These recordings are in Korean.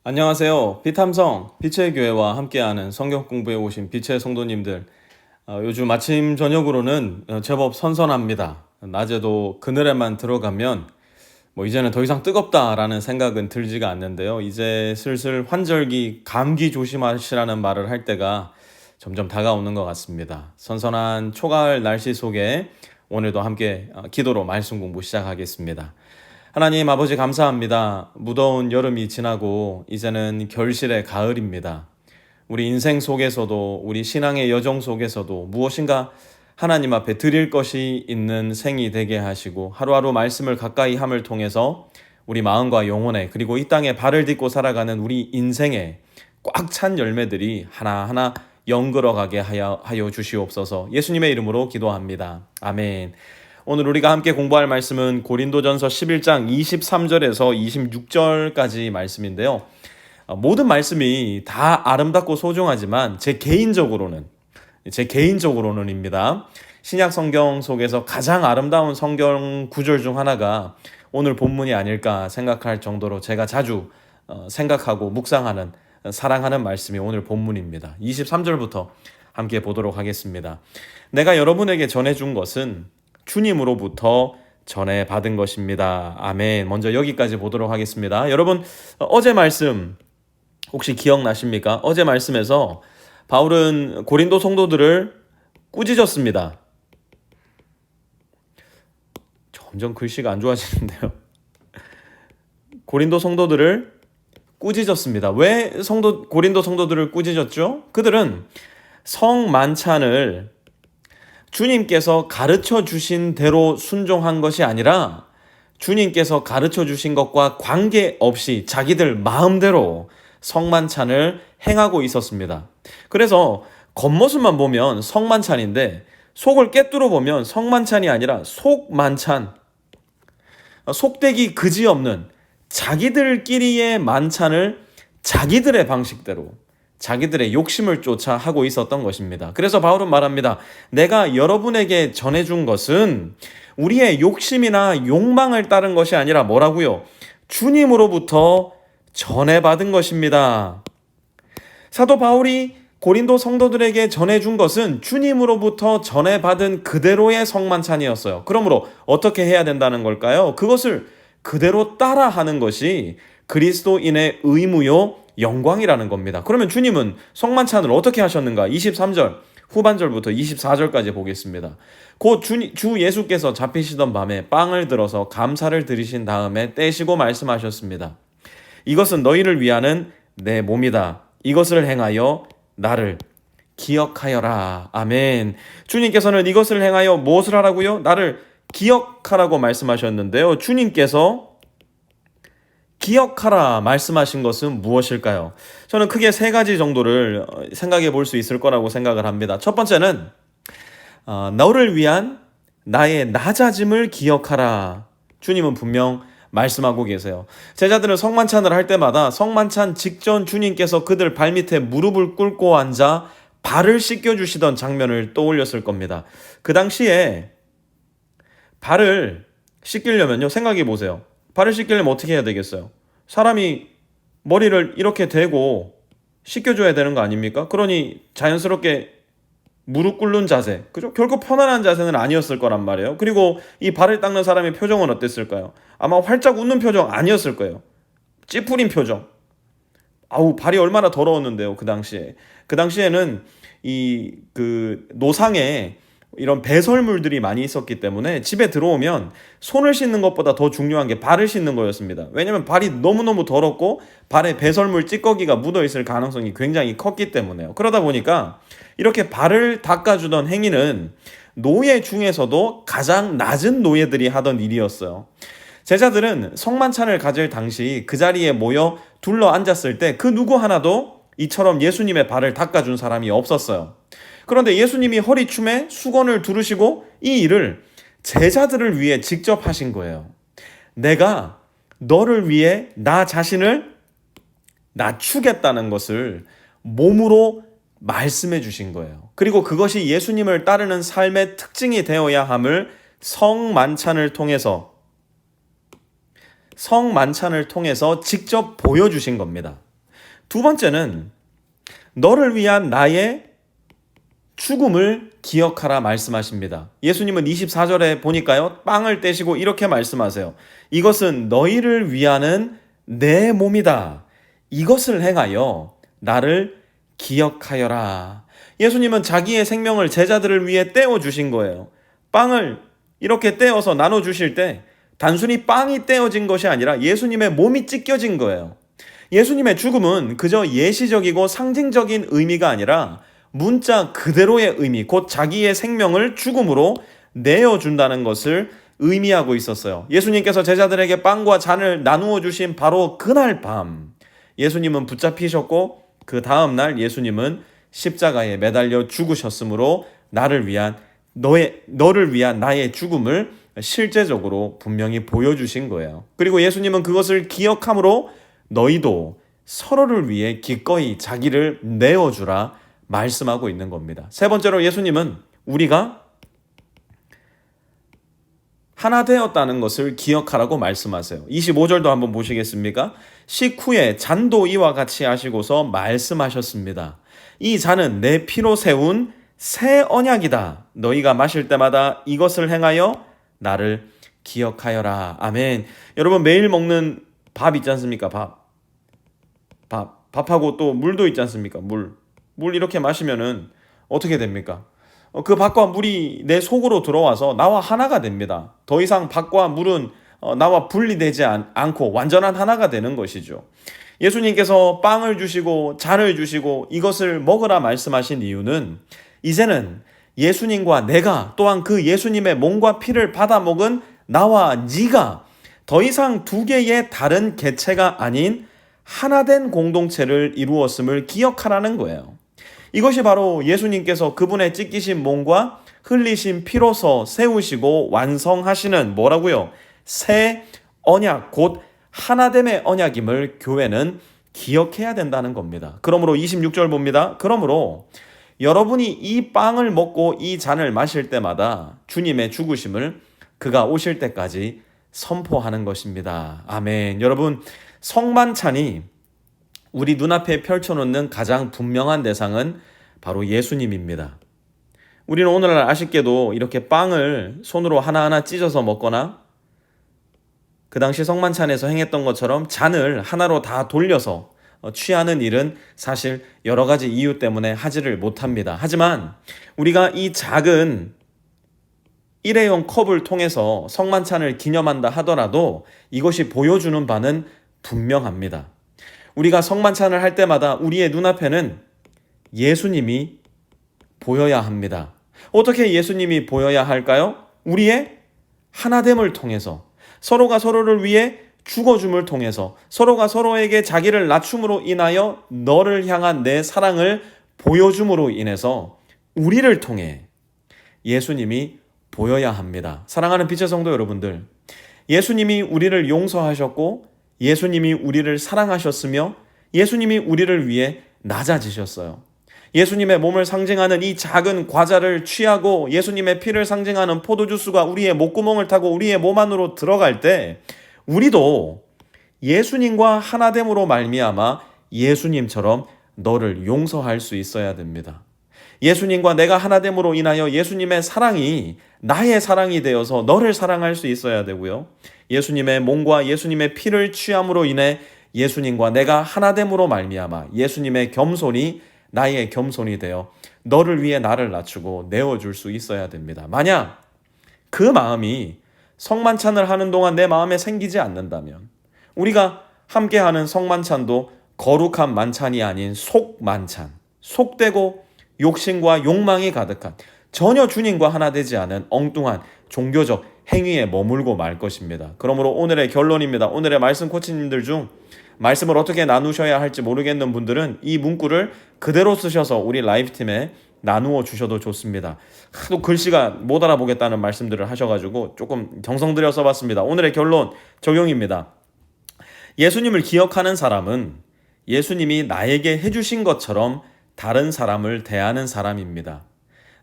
안녕하세요. 빛함성 빛의 교회와 함께하는 성경 공부에 오신 빛의 성도님들. 요즘 아침 저녁으로는 제법 선선합니다. 낮에도 그늘에만 들어가면 이제는 더 이상 뜨겁다라는 생각은 들지가 않는데요. 이제 슬슬 환절기 감기 조심하시라는 말을 할 때가 점점 다가오는 것 같습니다. 선선한 초가을 날씨 속에 오늘도 함께 기도로 말씀 공부 시작하겠습니다. 하나님 아버지 감사합니다. 무더운 여름이 지나고 이제는 결실의 가을입니다. 우리 인생 속에서도 우리 신앙의 여정 속에서도 무엇인가 하나님 앞에 드릴 것이 있는 생이 되게 하시고 하루하루 말씀을 가까이 함을 통해서 우리 마음과 영혼에 그리고 이 땅에 발을 딛고 살아가는 우리 인생에 꽉 찬 열매들이 하나하나 영글어가게 하여 주시옵소서. 예수님의 이름으로 기도합니다. 아멘. 오늘 우리가 함께 공부할 말씀은 고린도전서 11장 23절에서 26절까지 말씀인데요. 모든 말씀이 다 아름답고 소중하지만 제 개인적으로는입니다. 신약 성경 속에서 가장 아름다운 성경 구절 중 하나가 오늘 본문이 아닐까 생각할 정도로 제가 자주 생각하고 묵상하는 사랑하는 말씀이 오늘 본문입니다. 23절부터 함께 보도록 하겠습니다. 내가 여러분에게 전해준 것은 주님으로부터 전해받은 것입니다. 아멘. 먼저 여기까지 보도록 하겠습니다. 여러분, 어제 말씀 혹시 기억나십니까? 어제 말씀에서 바울은 고린도 성도들을 꾸짖었습니다. 점점 글씨가 안 좋아지는데요. 고린도 성도들을 꾸짖었습니다. 왜 고린도 성도들을 꾸짖었죠? 그들은 성만찬을 주님께서 가르쳐 주신 대로 순종한 것이 아니라 주님께서 가르쳐 주신 것과 관계없이 자기들 마음대로 성만찬을 행하고 있었습니다. 그래서 겉모습만 보면 성만찬인데 속을 꿰뚫어 보면 성만찬이 아니라 속만찬, 속되기 그지없는 자기들끼리의 만찬을 자기들의 방식대로 자기들의 욕심을 쫓아 하고 있었던 것입니다. 그래서 바울은 말합니다. 내가 여러분에게 전해준 것은 우리의 욕심이나 욕망을 따른 것이 아니라 뭐라고요? 주님으로부터 전해받은 것입니다. 사도 바울이 고린도 성도들에게 전해준 것은 주님으로부터 전해받은 그대로의 성만찬이었어요. 그러므로 어떻게 해야 된다는 걸까요? 그것을 그대로 따라하는 것이 그리스도인의 의무요 영광이라는 겁니다. 그러면 주님은 성만찬을 어떻게 하셨는가? 23절 후반절부터 24절까지 보겠습니다. 곧 주 예수께서 잡히시던 밤에 빵을 들어서 감사를 드리신 다음에 떼시고 말씀하셨습니다. 이것은 너희를 위하는 내 몸이다. 이것을 행하여 나를 기억하여라. 아멘. 주님께서는 이것을 행하여 무엇을 하라고요? 나를 기억하라고 말씀하셨는데요. 주님께서 기억하라 말씀하신 것은 무엇일까요? 저는 크게 세 가지 정도를 생각해 볼 수 있을 거라고 생각을 합니다. 첫 번째는 너를 위한 나의 낮아짐을 기억하라. 주님은 분명 말씀하고 계세요. 제자들은 성만찬을 할 때마다 성만찬 직전 주님께서 그들 발밑에 무릎을 꿇고 앉아 발을 씻겨주시던 장면을 떠올렸을 겁니다. 그 당시에 발을 씻기려면요, 생각해 보세요. 발을 씻기려면 어떻게 해야 되겠어요? 사람이 머리를 이렇게 대고 씻겨줘야 되는 거 아닙니까? 그러니 자연스럽게 무릎 꿇는 자세, 그죠? 결코 편안한 자세는 아니었을 거란 말이에요. 그리고 이 발을 닦는 사람의 표정은 어땠을까요? 아마 활짝 웃는 표정 아니었을 거예요. 찌푸린 표정. 아우, 발이 얼마나 더러웠는데요, 그 당시에. 그 당시에는 노상에 이런 배설물들이 많이 있었기 때문에 집에 들어오면 손을 씻는 것보다 더 중요한 게 발을 씻는 거였습니다. 왜냐면 발이 너무너무 더럽고 발에 배설물 찌꺼기가 묻어있을 가능성이 굉장히 컸기 때문에요. 그러다 보니까 이렇게 발을 닦아주던 행위는 노예 중에서도 가장 낮은 노예들이 하던 일이었어요. 제자들은 성만찬을 가질 당시 그 자리에 모여 둘러 앉았을 때 그 누구 하나도 이처럼 예수님의 발을 닦아준 사람이 없었어요. 그런데 예수님이 허리춤에 수건을 두르시고 이 일을 제자들을 위해 직접 하신 거예요. 내가 너를 위해 나 자신을 낮추겠다는 것을 몸으로 말씀해 주신 거예요. 그리고 그것이 예수님을 따르는 삶의 특징이 되어야 함을 성만찬을 통해서 직접 보여주신 겁니다. 두 번째는 너를 위한 나의 죽음을 기억하라 말씀하십니다. 예수님은 24절에 보니까요, 빵을 떼시고 이렇게 말씀하세요. 이것은 너희를 위하는 내 몸이다. 이것을 행하여 나를 기억하여라. 예수님은 자기의 생명을 제자들을 위해 떼어주신 거예요. 빵을 이렇게 떼어서 나눠주실 때 단순히 빵이 떼어진 것이 아니라 예수님의 몸이 찢겨진 거예요. 예수님의 죽음은 그저 예시적이고 상징적인 의미가 아니라 문자 그대로의 의미, 곧 자기의 생명을 죽음으로 내어준다는 것을 의미하고 있었어요. 예수님께서 제자들에게 빵과 잔을 나누어 주신 바로 그날 밤, 예수님은 붙잡히셨고 그 다음날 예수님은 십자가에 매달려 죽으셨으므로 너를 위한 나의 죽음을 실제적으로 분명히 보여주신 거예요. 그리고 예수님은 그것을 기억함으로 너희도 서로를 위해 기꺼이 자기를 내어주라 말씀하고 있는 겁니다. 세 번째로 예수님은 우리가 하나 되었다는 것을 기억하라고 말씀하세요. 25절도 한번 보시겠습니까? 식후에 잔도 이와 같이 하시고서 말씀하셨습니다. 이 잔은 내 피로 세운 새 언약이다. 너희가 마실 때마다 이것을 행하여 나를 기억하여라. 아멘. 여러분, 매일 먹는 밥 있지 않습니까? 밥하고 또 물도 있지 않습니까? 물 이렇게 마시면은 어떻게 됩니까? 그 밥과 물이 내 속으로 들어와서 나와 하나가 됩니다. 더 이상 밥과 물은 나와 분리되지 않고 완전한 하나가 되는 것이죠. 예수님께서 빵을 주시고 잔을 주시고 이것을 먹으라 말씀하신 이유는 이제는 예수님과 내가 또한 그 예수님의 몸과 피를 받아 먹은 나와 네가 더 이상 두 개의 다른 개체가 아닌 하나된 공동체를 이루었음을 기억하라는 거예요. 이것이 바로 예수님께서 그분의 찢기신 몸과 흘리신 피로서 세우시고 완성하시는 뭐라고요? 새 언약, 곧 하나됨의 언약임을 교회는 기억해야 된다는 겁니다. 그러므로 26절 봅니다. 그러므로 여러분이 이 빵을 먹고 이 잔을 마실 때마다 주님의 죽으심을 그가 오실 때까지 선포하는 것입니다. 아멘. 여러분, 성만찬이 우리 눈앞에 펼쳐놓는 가장 분명한 대상은 바로 예수님입니다. 우리는 오늘날 아쉽게도 이렇게 빵을 손으로 하나하나 찢어서 먹거나 그 당시 성만찬에서 행했던 것처럼 잔을 하나로 다 돌려서 취하는 일은 사실 여러 가지 이유 때문에 하지를 못합니다. 하지만 우리가 이 작은 일회용 컵을 통해서 성만찬을 기념한다 하더라도 이것이 보여주는 바는 분명합니다. 우리가 성만찬을 할 때마다 우리의 눈앞에는 예수님이 보여야 합니다. 어떻게 예수님이 보여야 할까요? 우리의 하나됨을 통해서, 서로가 서로를 위해 죽어줌을 통해서, 서로가 서로에게 자기를 낮춤으로 인하여 너를 향한 내 사랑을 보여줌으로 인해서 우리를 통해 예수님이 보여야 합니다. 사랑하는 빛의 성도 여러분들, 예수님이 우리를 용서하셨고 예수님이 우리를 사랑하셨으며 예수님이 우리를 위해 낮아지셨어요. 예수님의 몸을 상징하는 이 작은 과자를 취하고 예수님의 피를 상징하는 포도주스가 우리의 목구멍을 타고 우리의 몸 안으로 들어갈 때 우리도 예수님과 하나됨으로 말미암아 예수님처럼 너를 용서할 수 있어야 됩니다. 예수님과 내가 하나됨으로 인하여 예수님의 사랑이 나의 사랑이 되어서 너를 사랑할 수 있어야 되고요. 예수님의 몸과 예수님의 피를 취함으로 인해 예수님과 내가 하나됨으로 말미암아 예수님의 겸손이 나의 겸손이 되어 너를 위해 나를 낮추고 내어줄 수 있어야 됩니다. 만약 그 마음이 성만찬을 하는 동안 내 마음에 생기지 않는다면 우리가 함께하는 성만찬도 거룩한 만찬이 아닌 속만찬, 속되고 욕심과 욕망이 가득한 전혀 주님과 하나 되지 않은 엉뚱한 종교적 행위에 머물고 말 것입니다. 그러므로 오늘의 결론입니다. 오늘의 말씀 코치님들 중 말씀을 어떻게 나누셔야 할지 모르겠는 분들은 이 문구를 그대로 쓰셔서 우리 라이브팀에 나누어 주셔도 좋습니다. 하도 글씨가 못 알아보겠다는 말씀들을 하셔가지고 조금 정성 들여 써봤습니다. 오늘의 결론 적용입니다. 예수님을 기억하는 사람은 예수님이 나에게 해주신 것처럼 다른 사람을 대하는 사람입니다.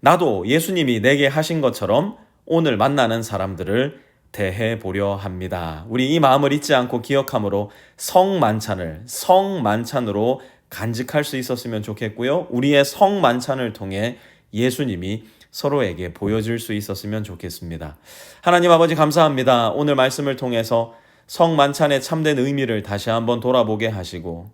나도 예수님이 내게 하신 것처럼 오늘 만나는 사람들을 대해 보려 합니다. 우리 이 마음을 잊지 않고 기억함으로 성만찬으로 간직할 수 있었으면 좋겠고요. 우리의 성만찬을 통해 예수님이 서로에게 보여줄 수 있었으면 좋겠습니다. 하나님 아버지 감사합니다. 오늘 말씀을 통해서 성만찬의 참된 의미를 다시 한번 돌아보게 하시고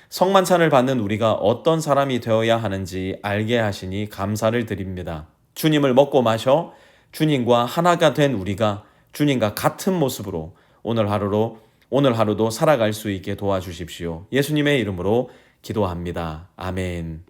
성만찬을 받는 우리가 어떤 사람이 되어야 하는지 알게 하시니 감사를 드립니다. 주님을 먹고 마셔 주님과 하나가 된 우리가 주님과 같은 모습으로 오늘 하루도 살아갈 수 있게 도와주십시오. 예수님의 이름으로 기도합니다. 아멘.